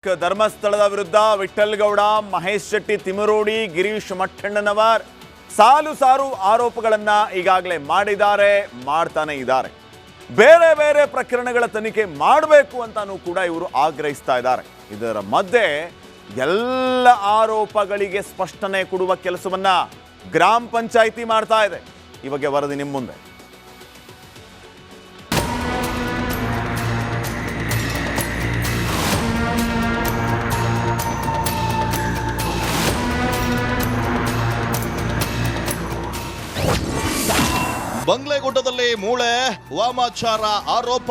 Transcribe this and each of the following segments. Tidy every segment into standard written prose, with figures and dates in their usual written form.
ಧರ್ಮಸ್ಥಳದ ವಿರುದ್ಧ ವಿಠ್ಠಲಗೌಡ, ಮಹೇಶ್ ಶೆಟ್ಟಿ ತಿಮರೋಡಿ, ಗಿರೀಶ್ ಮಠಣ್ಣನವರ್ ಸಾಲು ಆರೋಪಗಳನ್ನ ಈಗಾಗಲೇ ಮಾಡಿದ್ದಾರೆ, ಮಾಡ್ತಾನೆ ಇದ್ದಾರೆ. ಬೇರೆ ಬೇರೆ ಪ್ರಕರಣಗಳ ತನಿಖೆ ಮಾಡಬೇಕು ಅಂತಾನೂ ಕೂಡ ಇವರು ಆಗ್ರಹಿಸ್ತಾ ಇದ್ದಾರೆ. ಇದರ ಮಧ್ಯೆ ಎಲ್ಲ ಆರೋಪಗಳಿಗೆ ಸ್ಪಷ್ಟನೆ ಕೊಡುವ ಕೆಲಸವನ್ನ ಗ್ರಾಮ ಪಂಚಾಯಿತಿ ಮಾಡ್ತಾ ಇದೆ. ಈ ಬಗ್ಗೆ ವರದಿ ನಿಮ್ಮ ಮುಂದೆ. ಬಂಗ್ಲೆಗುಡ್ಡದಲ್ಲಿ ಮೂಳೆ ವಾಮಾಚಾರ ಆರೋಪ.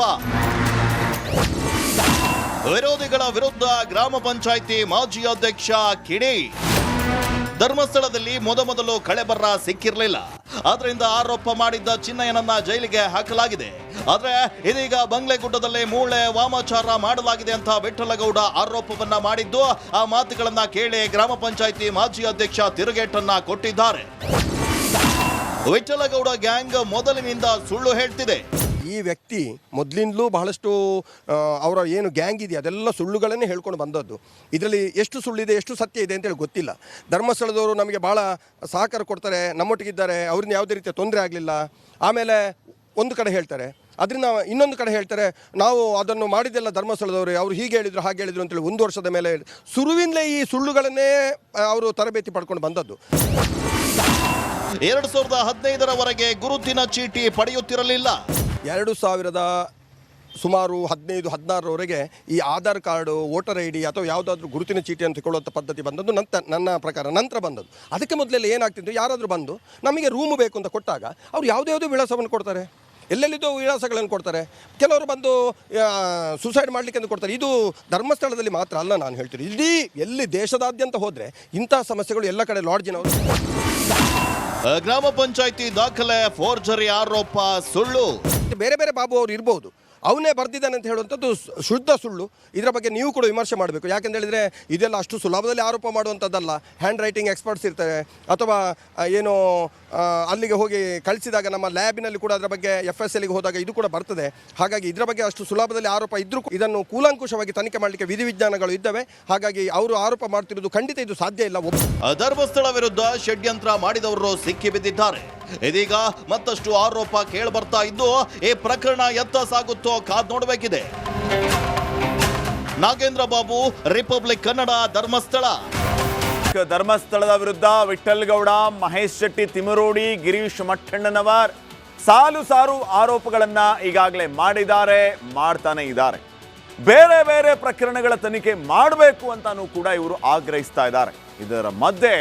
ವಿರೋಧಿಗಳ ವಿರುದ್ಧ ಗ್ರಾಮ ಪಂಚಾಯಿತಿ ಮಾಜಿ ಅಧ್ಯಕ್ಷ ಕಿಡಿ. ಧರ್ಮಸ್ಥಳದಲ್ಲಿ ಮೊದಲು ಕಳೆಬರ್ರ ಸಿಕ್ಕಿರಲಿಲ್ಲ, ಆದ್ರಿಂದ ಆರೋಪ ಮಾಡಿದ್ದ ಚಿನ್ನಯ್ಯನನ್ನ ಜೈಲಿಗೆ ಹಾಕಲಾಗಿದೆ. ಆದ್ರೆ ಇದೀಗ ಬಂಗ್ಲೆಗುಡ್ಡದಲ್ಲಿ ಮೂಳೆ ವಾಮಾಚಾರ ಮಾಡಲಾಗಿದೆ ಅಂತ ವಿಠ್ಠಲಗೌಡ ಆರೋಪವನ್ನ ಮಾಡಿದ್ದು, ಆ ಮಾತುಗಳನ್ನ ಕೇಳಿ ಗ್ರಾಮ ಪಂಚಾಯಿತಿ ಮಾಜಿ ಅಧ್ಯಕ್ಷ ತಿರುಗೇಟನ್ನ ಕೊಟ್ಟಿದ್ದಾರೆ. ವಿಠ್ಠಲಗೌಡ ಗ್ಯಾಂಗ್ ಮೊದಲಿನಿಂದ ಸುಳ್ಳು ಹೇಳ್ತಿದೆ. ಈ ವ್ಯಕ್ತಿ ಮೊದಲಿಂದಲೂ ಬಹಳಷ್ಟು ಅವರ ಏನು ಗ್ಯಾಂಗ್ ಇದೆ ಅದೆಲ್ಲ ಸುಳ್ಳುಗಳನ್ನೇ ಹೇಳ್ಕೊಂಡು ಬಂದದ್ದು. ಇದರಲ್ಲಿ ಎಷ್ಟು ಸುಳ್ಳಿದೆ ಎಷ್ಟು ಸತ್ಯ ಇದೆ ಅಂತೇಳಿ ಗೊತ್ತಿಲ್ಲ. ಧರ್ಮಸ್ಥಳದವರು ನಮಗೆ ಭಾಳ ಸಹಕಾರ ಕೊಡ್ತಾರೆ, ನಮ್ಮೊಟ್ಟಿಗಿದ್ದಾರೆ, ಅವ್ರಿಂದ ಯಾವುದೇ ರೀತಿಯ ತೊಂದರೆ ಆಗಲಿಲ್ಲ. ಆಮೇಲೆ ಒಂದು ಕಡೆ ಹೇಳ್ತಾರೆ, ಅದರಿಂದ ಇನ್ನೊಂದು ಕಡೆ ಹೇಳ್ತಾರೆ ನಾವು ಅದನ್ನು ಮಾಡಿದ್ದೆಲ್ಲ ಧರ್ಮಸ್ಥಳದವರು, ಅವರು ಹೀಗೆ ಹೇಳಿದರು ಹಾಗೆ ಹೇಳಿದರು ಅಂತೇಳಿ 1 ವರ್ಷದ ಮೇಲೆ ಶುರುವಿನಲೇ ಈ ಸುಳ್ಳುಗಳನ್ನೇ ಅವರು ತರಬೇತಿ ಪಡ್ಕೊಂಡು ಬಂದದ್ದು. 2015ರವರೆಗೆ ಗುರುತಿನ ಚೀಟಿ ಪಡೆಯುತ್ತಿರಲಿಲ್ಲ. 2000 ಸುಮಾರು 15-16ರವರೆಗೆ ಈ Aadhaar card, voter I D ಅಥವಾ ಯಾವುದಾದ್ರೂ ಗುರುತಿನ ಚೀಟಿ ಅಂತ ತಗೊಳ್ಳುವಂಥ ಪದ್ಧತಿ ಬಂದದ್ದು ನನ್ನ ಪ್ರಕಾರ ನಂತರ ಬಂದದ್ದು. ಅದಕ್ಕೆ ಮೊದಲೆಲ್ಲ ಏನಾಗ್ತಿತ್ತು, ಯಾರಾದರೂ ಬಂದು ನಮಗೆ ರೂಮು ಬೇಕು ಅಂತ ಕೊಟ್ಟಾಗ ಅವ್ರು ಯಾವುದ್ಯಾವುದೋ ವಿಳಾಸವನ್ನು ಕೊಡ್ತಾರೆ, ಎಲ್ಲೆಲ್ಲಿದ್ದೋ ವಿಳಾಸಗಳನ್ನು ಕೊಡ್ತಾರೆ. ಕೆಲವರು ಬಂದು ಸುಸೈಡ್ ಮಾಡಲಿಕ್ಕೆ ಅಂತ ಕೊಡ್ತಾರೆ. ಇದು ಧರ್ಮಸ್ಥಳದಲ್ಲಿ ಮಾತ್ರ ಅಲ್ಲ, ನಾನು ಹೇಳ್ತೀನಿ ಇಡೀ ಎಲ್ಲಿ ದೇಶದಾದ್ಯಂತ ಹೋದರೆ ಇಂಥ ಸಮಸ್ಯೆಗಳು ಎಲ್ಲ ಕಡೆ ಲಾಡ್ಜಿನವರು. ಗ್ರಾಮ ಪಂಚಾಯಿತಿ ದಾಖಲೆ ಫೋರ್ಜರಿ ಆರೋಪ ಸುಳ್ಳು. ಬೇರೆ ಬೇರೆ ಬಾಬು ಅವರು ಇರ್ಬೋದು, ಅವನೇ ಬರ್ದಿದ್ದಾನೆ ಅಂತ ಹೇಳುವಂಥದ್ದು ಶುದ್ಧ ಸುಳ್ಳು. ಇದರ ಬಗ್ಗೆ ನೀವು ಕೂಡ ವಿಮರ್ಶೆ ಮಾಡಬೇಕು. ಯಾಕೆಂತ ಹೇಳಿದರೆ ಇದೆಲ್ಲ ಅಷ್ಟು ಸುಲಭದಲ್ಲಿ ಆರೋಪ ಮಾಡುವಂಥದ್ದಲ್ಲ. ಹ್ಯಾಂಡ್ ರೈಟಿಂಗ್ ಎಕ್ಸ್ಪರ್ಟ್ಸ್ ಇರ್ತಾರೆ, ಅಥವಾ ಏನು ಅಲ್ಲಿಗೆ ಹೋಗಿ ಕಳಿಸಿದಾಗ ನಮ್ಮ ಲ್ಯಾಬಿನಲ್ಲಿ ಕೂಡ ಅದರ ಬಗ್ಗೆ FSLಗೆ ಹೋದಾಗ ಇದು ಕೂಡ ಬರ್ತದೆ. ಹಾಗಾಗಿ ಇದರ ಬಗ್ಗೆ ಅಷ್ಟು ಸುಲಭದಲ್ಲಿ ಆರೋಪ ಇದ್ದರೂ ಇದನ್ನು ಕೂಲಂಕುಷವಾಗಿ ತನಿಖೆ ಮಾಡಲಿಕ್ಕೆ ವಿಧಿವಿಜ್ಞಾನಗಳು ಇದ್ದಾವೆ. ಹಾಗಾಗಿ ಅವರು ಆರೋಪ ಮಾಡ್ತಿರೋದು ಖಂಡಿತ ಇದು ಸಾಧ್ಯ ಇಲ್ಲ. ಧರ್ಮಸ್ಥಳ ವಿರುದ್ಧ ಷಡ್ಯಂತ್ರ ಮಾಡಿದವರು ಸಿಕ್ಕಿ ಬಿದ್ದಿದ್ದಾರೆ. ಇದೀಗ ಮತ್ತಷ್ಟು ಆರೋಪ ಕೇಳಿ ಬರ್ತಾ ಇದ್ದು, ಈ ಪ್ರಕರಣ ಎತ್ತ ಸಾಗುತ್ತೋ ಕಾದ್ ನೋಡಬೇಕಿದೆ. ನಾಗೇಂದ್ರ ಬಾಬು, ರಿಪಬ್ಲಿಕ್ ಕನ್ನಡ, ಧರ್ಮಸ್ಥಳ. ಧರ್ಮಸ್ಥಳದ ವಿರುದ್ಧ ವಿಠ್ಠಲಗೌಡ, ಮಹೇಶ್ ಶೆಟ್ಟಿ ತಿಮರೋಡಿ, ಗಿರೀಶ್ ಮಠಣ್ಣನವರ್ ಸಾಲು ಆರೋಪಗಳನ್ನ ಈಗಾಗಲೇ ಮಾಡಿದ್ದಾರೆ, ಮಾಡ್ತಾನೆ ಇದ್ದಾರೆ. ಬೇರೆ ಬೇರೆ ಪ್ರಕರಣಗಳ ತನಿಖೆ ಮಾಡಬೇಕು ಅಂತಾನೂ ಕೂಡ ಇವರು ಆಗ್ರಹಿಸ್ತಾ ಇದ್ದಾರೆ. ಇದರ ಮಧ್ಯೆ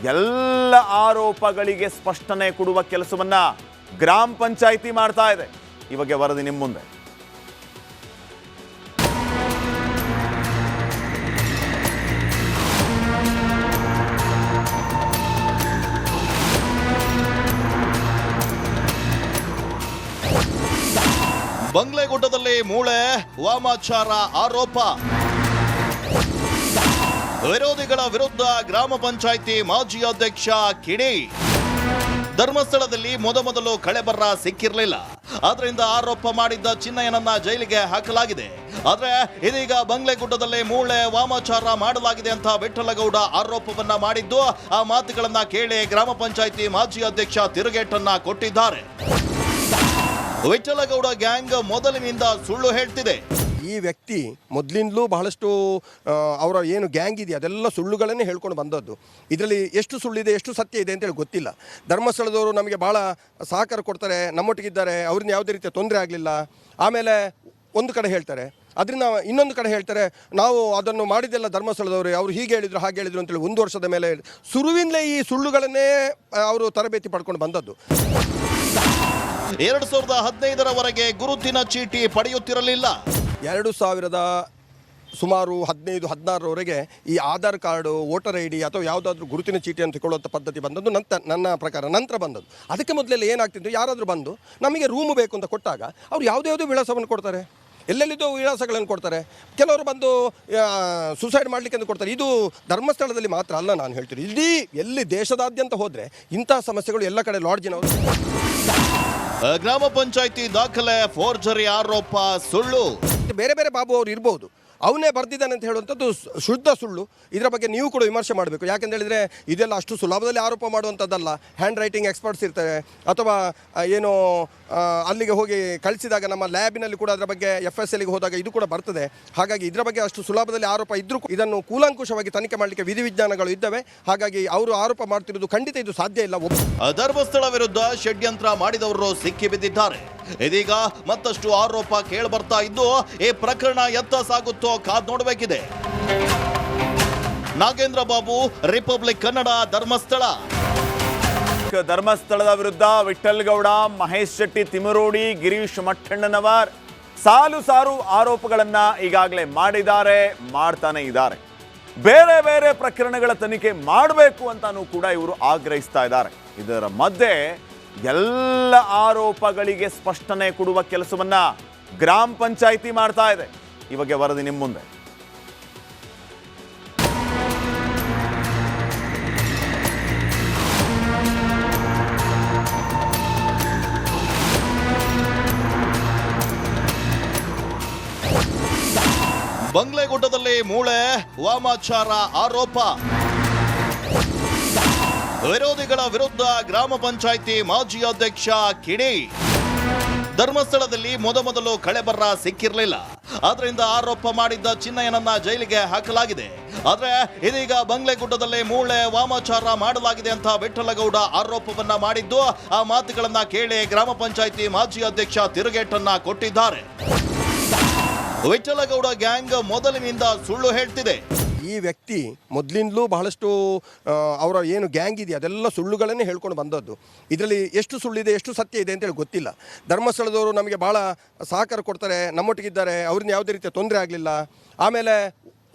ಎಲ್ಲ ಆರೋಪಗಳಿಗೆ ಸ್ಪಷ್ಟನೆ ಕೊಡುವ ಕೆಲಸವನ್ನ ಗ್ರಾಮ ಪಂಚಾಯಿತಿ ಮಾಡ್ತಾ ಇದೆ. ಈ ಬಗ್ಗೆ ವರದಿ ನಿಮ್ಮ ಮುಂದೆ. ಬಂಗ್ಲೆಗುಡ್ಡದಲ್ಲಿ ಮೂಳೆ ವಾಮಾಚಾರ ಆರೋಪ. ವಿರೋಧಿಗಳ ವಿರುದ್ಧ ಗ್ರಾಮ ಪಂಚಾಯಿತಿ ಮಾಜಿ ಅಧ್ಯಕ್ಷ ಕಿಡಿ. ಧರ್ಮಸ್ಥಳದಲ್ಲಿ ಮೊದಲು ಕಳೆಬರ್ರ ಸಿಕ್ಕಿರಲಿಲ್ಲ, ಆದ್ರಿಂದ ಆರೋಪ ಮಾಡಿದ್ದ ಚಿನ್ನಯ್ಯನನ್ನ ಜೈಲಿಗೆ ಹಾಕಲಾಗಿದೆ. ಆದ್ರೆ ಇದೀಗ ಬಂಗ್ಲೆಗುಡ್ಡದಲ್ಲಿ ಮೂಳೆ ವಾಮಾಚಾರ ಮಾಡಲಾಗಿದೆ ಅಂತ ವಿಠ್ಠಲಗೌಡ ಆರೋಪವನ್ನ ಮಾಡಿದ್ದು, ಆ ಮಾತುಗಳನ್ನ ಕೇಳಿ ಗ್ರಾಮ ಪಂಚಾಯಿತಿ ಮಾಜಿ ಅಧ್ಯಕ್ಷ ತಿರುಗೇಟನ್ನ ಕೊಟ್ಟಿದ್ದಾರೆ. ವಿಠ್ಠಲಗೌಡ ಗ್ಯಾಂಗ್ ಮೊದಲಿನಿಂದ ಸುಳ್ಳು ಹೇಳ್ತಿದೆ. ಈ ವ್ಯಕ್ತಿ ಮೊದಲಿಂದಲೂ ಬಹಳಷ್ಟು ಅವರ ಏನು ಗ್ಯಾಂಗ್ ಇದೆ ಅದೆಲ್ಲ ಸುಳ್ಳುಗಳನ್ನೇ ಹೇಳ್ಕೊಂಡು ಬಂದದ್ದು. ಇದರಲ್ಲಿ ಎಷ್ಟು ಸುಳ್ಳಿದೆ ಎಷ್ಟು ಸತ್ಯ ಇದೆ ಅಂತೇಳಿ ಗೊತ್ತಿಲ್ಲ. ಧರ್ಮಸ್ಥಳದವರು ನಮಗೆ ಭಾಳ ಸಹಕಾರ ಕೊಡ್ತಾರೆ, ನಮ್ಮೊಟ್ಟಿಗಿದ್ದಾರೆ, ಅವ್ರಿಂದ ಯಾವುದೇ ರೀತಿಯ ತೊಂದರೆ ಆಗಲಿಲ್ಲ. ಆಮೇಲೆ ಒಂದು ಕಡೆ ಹೇಳ್ತಾರೆ, ಅದರಿಂದ ಇನ್ನೊಂದು ಕಡೆ ಹೇಳ್ತಾರೆ ನಾವು ಅದನ್ನು ಮಾಡಿದ್ದೆಲ್ಲ ಧರ್ಮಸ್ಥಳದವರು, ಅವರು ಹೀಗೆ ಹೇಳಿದರು ಹಾಗೆ ಹೇಳಿದರು ಅಂತೇಳಿ 1 ವರ್ಷದ ಮೇಲೆ ಶುರುವಿನಲೇ ಈ ಸುಳ್ಳುಗಳನ್ನೇ ಅವರು ತರಬೇತಿ ಪಡ್ಕೊಂಡು ಬಂದದ್ದು. 2015ರವರೆಗೆ ಗುರುತಿನ ಚೀಟಿ ಪಡೆಯುತ್ತಿರಲಿಲ್ಲ. 2000 ಸುಮಾರು 15-16ರವರೆಗೆ ಈ Aadhaar card, voter I D ಅಥವಾ ಯಾವುದಾದ್ರೂ ಗುರುತಿನ ಚೀಟಿ ಅಂತ ತಗೊಳ್ಳುವಂಥ ಪದ್ಧತಿ ಬಂದದ್ದು ನನ್ನ ಪ್ರಕಾರ ನಂತರ ಬಂದದ್ದು. ಅದಕ್ಕೆ ಮೊದಲೆಲ್ಲ ಏನಾಗ್ತಿತ್ತು, ಯಾರಾದರೂ ಬಂದು ನಮಗೆ ರೂಮು ಬೇಕು ಅಂತ ಕೊಟ್ಟಾಗ ಅವ್ರು ಯಾವುದ್ಯಾವುದೋ ವಿಳಾಸವನ್ನು ಕೊಡ್ತಾರೆ, ಎಲ್ಲೆಲ್ಲಿದ್ದೋ ವಿಳಾಸಗಳನ್ನು ಕೊಡ್ತಾರೆ. ಕೆಲವರು ಬಂದು ಸುಸೈಡ್ ಮಾಡಲಿಕ್ಕೆ ಅಂತ ಕೊಡ್ತಾರೆ. ಇದು ಧರ್ಮಸ್ಥಳದಲ್ಲಿ ಮಾತ್ರ ಅಲ್ಲ, ನಾನು ಹೇಳ್ತೀನಿ ಇಡೀ ಎಲ್ಲಿ ದೇಶದಾದ್ಯಂತ ಹೋದರೆ ಇಂಥ ಸಮಸ್ಯೆಗಳು ಎಲ್ಲ ಕಡೆ ಲಾಡ್ಜಿನವರು. ಗ್ರಾಮ ಪಂಚಾಯಿತಿ ದಾಖಲೆ ಫೋರ್ಜರಿ ಆರೋಪ ಸುಳ್ಳು. ಬೇರೆ ಬೇರೆ ಬಾಬು ಅವರು ಇರ್ಬೋದು, ಅವನೇ ಬರ್ದಿದ್ದಾನೆ ಅಂತ ಹೇಳುವಂಥದ್ದು ಶುದ್ಧ ಸುಳ್ಳು. ಇದರ ಬಗ್ಗೆ ನೀವು ಕೂಡ ವಿಮರ್ಶೆ ಮಾಡಬೇಕು. ಯಾಕೆಂತ ಹೇಳಿದರೆ ಇದೆಲ್ಲ ಅಷ್ಟು ಸುಲಭದಲ್ಲಿ ಆರೋಪ ಮಾಡುವಂಥದ್ದಲ್ಲ. ಹ್ಯಾಂಡ್ ರೈಟಿಂಗ್ ಎಕ್ಸ್ಪರ್ಟ್ಸ್ ಇರ್ತಾರೆ, ಅಥವಾ ಏನು ಅಲ್ಲಿಗೆ ಹೋಗಿ ಕಳಿಸಿದಾಗ ನಮ್ಮ ಲ್ಯಾಬಿನಲ್ಲಿ ಕೂಡ ಅದರ ಬಗ್ಗೆ FSLಗೆ ಹೋದಾಗ ಇದು ಕೂಡ ಬರ್ತದೆ. ಹಾಗಾಗಿ ಇದರ ಬಗ್ಗೆ ಅಷ್ಟು ಸುಲಭದಲ್ಲಿ ಆರೋಪ ಇದ್ದರೂ ಇದನ್ನು ಕೂಲಂಕುಷವಾಗಿ ತನಿಖೆ ಮಾಡಲಿಕ್ಕೆ ವಿಧಿವಿಜ್ಞಾನಗಳು ಇದ್ದಾವೆ. ಹಾಗಾಗಿ ಅವರು ಆರೋಪ ಮಾಡ್ತಿರೋದು ಖಂಡಿತ ಇದು ಸಾಧ್ಯ ಇಲ್ಲ. ಧರ್ಮಸ್ಥಳ ವಿರುದ್ಧ ಷಡ್ಯಂತ್ರ ಮಾಡಿದವರು ಸಿಕ್ಕಿ ಬಿದ್ದಿದ್ದಾರೆ. ಇದೀಗ ಮತ್ತಷ್ಟು ಆರೋಪ ಕೇಳಿ ಬರ್ತಾ ಇದ್ದು ಈ ಪ್ರಕರಣ ಎತ್ತ ಸಾಗುತ್ತೋ ಕಾದ್ ನೋಡಬೇಕಿದೆ. ನಾಗೇಂದ್ರ ಬಾಬು, ರಿಪಬ್ಲಿಕ್ ಕನ್ನಡ, ಧರ್ಮಸ್ಥಳ. ಧರ್ಮಸ್ಥಳದ ವಿರುದ್ಧ ವಿಠಲ್ ಗೌಡ, ಮಹೇಶ್ ಶೆಟ್ಟಿ ತಿಮರೋಡಿ, ಗಿರೀಶ್ ಮಠಣ್ಣನವರ್ ಸಾಲು ಸಾರು ಆರೋಪಗಳನ್ನ ಈಗಾಗಲೇ ಮಾಡಿದ್ದಾರೆ, ಮಾಡ್ತಾನೆ ಇದ್ದಾರೆ. ಬೇರೆ ಬೇರೆ ಪ್ರಕರಣಗಳ ತನಿಖೆ ಮಾಡಬೇಕು ಅಂತಾನೂ ಕೂಡ ಇವರು ಆಗ್ರಹಿಸ್ತಾ ಇದ್ದಾರೆ. ಇದರ ಮಧ್ಯೆ ಎಲ್ಲ ಆರೋಪಗಳಿಗೆ ಸ್ಪಷ್ಟನೆ ಕೊಡುವ ಕೆಲಸವನ್ನ ಗ್ರಾಮ ಪಂಚಾಯಿತಿ ಮಾಡ್ತಾ ಇದೆ. ಈ ಬಗ್ಗೆ ವರದಿ ನಿಮ್ಮ ಮುಂದೆ. ಬಂಗ್ಲೆಗುಡ್ಡದಲ್ಲಿ ಮೂಳೆ ವಾಮಾಚಾರ ಆರೋಪ. ವಿರೋಧಿಗಳ ವಿರುದ್ಧ ಗ್ರಾಮ ಪಂಚಾಯಿತಿ ಮಾಜಿ ಅಧ್ಯಕ್ಷ ಕಿಡಿ. ಧರ್ಮಸ್ಥಳದಲ್ಲಿ ಮೊದಲು ಕಳೆಬರ್ರ ಸಿಕ್ಕಿರಲಿಲ್ಲ, ಆದ್ರಿಂದ ಆರೋಪ ಮಾಡಿದ್ದ ಚಿನ್ನಯ್ಯನನ್ನ ಜೈಲಿಗೆ ಹಾಕಲಾಗಿದೆ. ಆದ್ರೆ ಇದೀಗ ಬಂಗ್ಲೆಗುಡ್ಡದಲ್ಲಿ ಮೂಳೆ ವಾಮಾಚಾರ ಮಾಡಲಾಗಿದೆ ಅಂತ ವಿಠಲಗೌಡ ಆರೋಪವನ್ನ ಮಾಡಿದ್ದು, ಆ ಮಾತುಗಳನ್ನ ಕೇಳಿ ಗ್ರಾಮ ಪಂಚಾಯಿತಿ ಮಾಜಿ ಅಧ್ಯಕ್ಷ ತಿರುಗೇಟನ್ನ ಕೊಟ್ಟಿದ್ದಾರೆ. ವಿಠಲಗೌಡ ಗ್ಯಾಂಗ್ ಮೊದಲಿನಿಂದ ಸುಳ್ಳು ಹೇಳ್ತಿದೆ. ಈ ವ್ಯಕ್ತಿ ಮೊದಲಿಂದಲೂ ಬಹಳಷ್ಟು ಅವರ ಏನು ಗ್ಯಾಂಗ್ ಇದೆ ಅದೆಲ್ಲ ಸುಳ್ಳುಗಳನ್ನೇ ಹೇಳ್ಕೊಂಡು ಬಂದದ್ದು. ಇದರಲ್ಲಿ ಎಷ್ಟು ಸುಳ್ಳಿದೆ ಎಷ್ಟು ಸತ್ಯ ಇದೆ ಅಂತೇಳಿ ಗೊತ್ತಿಲ್ಲ. ಧರ್ಮಸ್ಥಳದವರು ನಮಗೆ ಭಾಳ ಸಹಕಾರ ಕೊಡ್ತಾರೆ, ನಮ್ಮೊಟ್ಟಿಗಿದ್ದಾರೆ, ಅವ್ರನ್ನ ಯಾವುದೇ ರೀತಿಯ ತೊಂದರೆ ಆಗಲಿಲ್ಲ. ಆಮೇಲೆ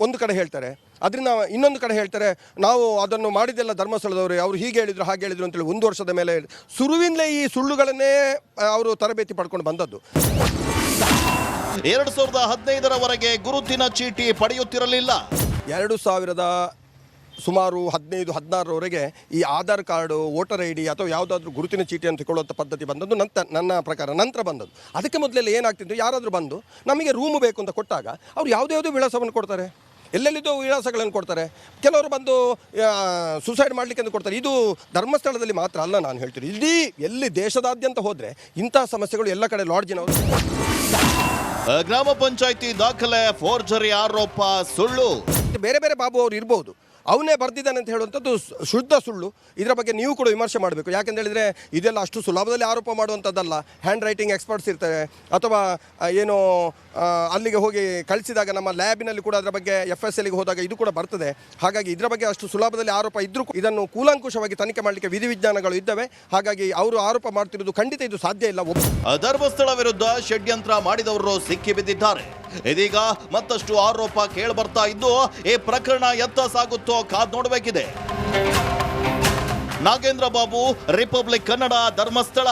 ಒಂದು ಕಡೆ ಹೇಳ್ತಾರೆ, ಅದರಿಂದ ಇನ್ನೊಂದು ಕಡೆ ಹೇಳ್ತಾರೆ ನಾವು ಅದನ್ನು ಮಾಡಿದ್ದೆಲ್ಲ ಧರ್ಮಸ್ಥಳದವರು, ಅವರು ಹೀಗೆ ಹೇಳಿದರು ಹಾಗೆ ಹೇಳಿದರು ಅಂತೇಳಿ 1 ವರ್ಷದ ಮೇಲೆ ಶುರುವಿನಲೇ ಈ ಸುಳ್ಳುಗಳನ್ನೇ ಅವರು ತರಬೇತಿ ಪಡ್ಕೊಂಡು ಬಂದದ್ದು. 2015ರವರೆಗೆ ಗುರುತಿನ ಚೀಟಿ ಪಡೆಯುತ್ತಿರಲಿಲ್ಲ. 2000 ಸುಮಾರು 15-16ರವರೆಗೆ ಈ ಆಧಾರ್ ಕಾರ್ಡು, ವೋಟರ್ ID ಅಥವಾ ಯಾವುದಾದ್ರೂ ಗುರುತಿನ ಚೀಟಿ ಅಂತ ತಗೊಳ್ಳುವಂಥ ಪದ್ಧತಿ ಬಂದದ್ದು ನನ್ನ ಪ್ರಕಾರ ನಂತರ ಬಂದದ್ದು. ಅದಕ್ಕೆ ಮೊದಲೆಲ್ಲ ಏನಾಗ್ತಿತ್ತು, ಯಾರಾದರೂ ಬಂದು ನಮಗೆ ರೂಮು ಬೇಕು ಅಂತ ಕೊಟ್ಟಾಗ ಅವ್ರು ಯಾವುದ್ಯಾವುದೋ ವಿಳಾಸವನ್ನು ಕೊಡ್ತಾರೆ, ಎಲ್ಲೆಲ್ಲಿದ್ದೋ ವಿಳಾಸಗಳನ್ನು ಕೊಡ್ತಾರೆ. ಕೆಲವರು ಬಂದು ಸುಸೈಡ್ ಮಾಡಲಿಕ್ಕೆ ಅಂತ ಕೊಡ್ತಾರೆ. ಇದು ಧರ್ಮಸ್ಥಳದಲ್ಲಿ ಮಾತ್ರ ಅಲ್ಲ, ನಾನು ಹೇಳ್ತೀನಿ ಇಡೀ ಎಲ್ಲಿ ದೇಶದಾದ್ಯಂತ ಹೋದರೆ ಇಂತಹ ಸಮಸ್ಯೆಗಳು ಎಲ್ಲ ಕಡೆ. ಲಾಡ್ಜಿನವರು ಗ್ರಾಮ ಪಂಚಾಯಿತಿ ದಾಖಲೆ ಫೋರ್ಜರಿ ಆರೋಪ ಸುಳ್ಳು. ಬೇರೆ ಬೇರೆ ಬಾಬು ಅವರು ಇರ್ಬೋದು, ಅವನೇ ಬರ್ದಿದ್ದಾನೆ ಅಂತ ಹೇಳುವಂಥದ್ದು ಶುದ್ಧ ಸುಳ್ಳು. ಇದರ ಬಗ್ಗೆ ನೀವು ಕೂಡ ವಿಮರ್ಶೆ ಮಾಡಬೇಕು. ಯಾಕೆಂತ ಹೇಳಿದರೆ ಇದೆಲ್ಲ ಅಷ್ಟು ಸುಲಭದಲ್ಲಿ ಆರೋಪ ಮಾಡುವಂಥದ್ದಲ್ಲ. ಹ್ಯಾಂಡ್ ರೈಟಿಂಗ್ ಎಕ್ಸ್ಪರ್ಟ್ಸ್ ಇರ್ತಾರೆ, ಅಥವಾ ಏನು ಅಲ್ಲಿಗೆ ಹೋಗಿ ಕಳಿಸಿದಾಗ ನಮ್ಮ ಲ್ಯಾಬಿನಲ್ಲಿ ಕೂಡ ಅದರ ಬಗ್ಗೆ FSLಗೆ ಹೋದಾಗ ಇದು ಕೂಡ ಬರ್ತದೆ. ಹಾಗಾಗಿ ಇದರ ಬಗ್ಗೆ ಅಷ್ಟು ಸುಲಭದಲ್ಲಿ ಆರೋಪ ಇದ್ದರೂ ಇದನ್ನು ಕೂಲಂಕುಷವಾಗಿ ತನಿಖೆ ಮಾಡಲಿಕ್ಕೆ ವಿಧಿವಿಜ್ಞಾನಗಳು ಇದ್ದಾವೆ. ಹಾಗಾಗಿ ಅವರು ಆರೋಪ ಮಾಡ್ತಿರೋದು ಖಂಡಿತ ಇದು ಸಾಧ್ಯ ಇಲ್ಲ. ಧರ್ಮಸ್ಥಳ ವಿರುದ್ಧ ಷಡ್ಯಂತ್ರ ಮಾಡಿದವರು ಸಿಕ್ಕಿ ಬಿದ್ದಿದ್ದಾರೆ. ಇದೀಗ ಮತ್ತಷ್ಟು ಆರೋಪ ಕೇಳಿ ಬರ್ತಾ ಇದ್ದು ಈ ಪ್ರಕರಣ ಎತ್ತ ಸಾಗುತ್ತೋ ಕಾದ್ ನೋಡಬೇಕಿದೆ. ನಾಗೇಂದ್ರ ಬಾಬು, ರಿಪಬ್ಲಿಕ್ ಕನ್ನಡ, ಧರ್ಮಸ್ಥಳ.